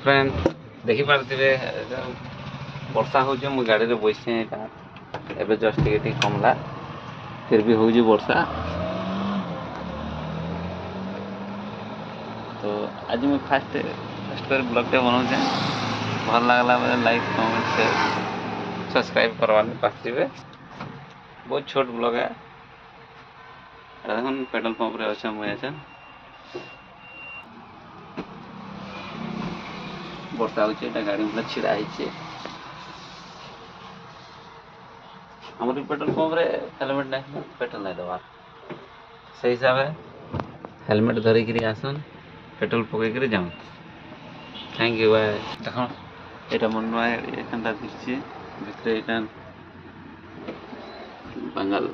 Friend देखी पारे वर्षा हो गाड़ी में बस एवं जस्ट टे कमला फिर भी हो वर्षा। तो आज मैं फास्ट कर ब्लॉग टे बनाऊे भल लगला लाइक कमेंट शेयर सब्सक्राइब करवा पारे। बहुत छोट ब्लॉग है। देख पेट्रोल पंप रे अच्छा मुझे वर्षा हो गाड़ी मतलब छिड़ा हमारे पेट्रोल पंप रे हेलमेट नहीं पेट्रोल नहीं दबार से हिसाब से हेलमेट धरिक आसन पेट्रोल पकईकर जाऊँ। Thank you bye. देख यहाँ मन नुआ दिखी भितर बंगाल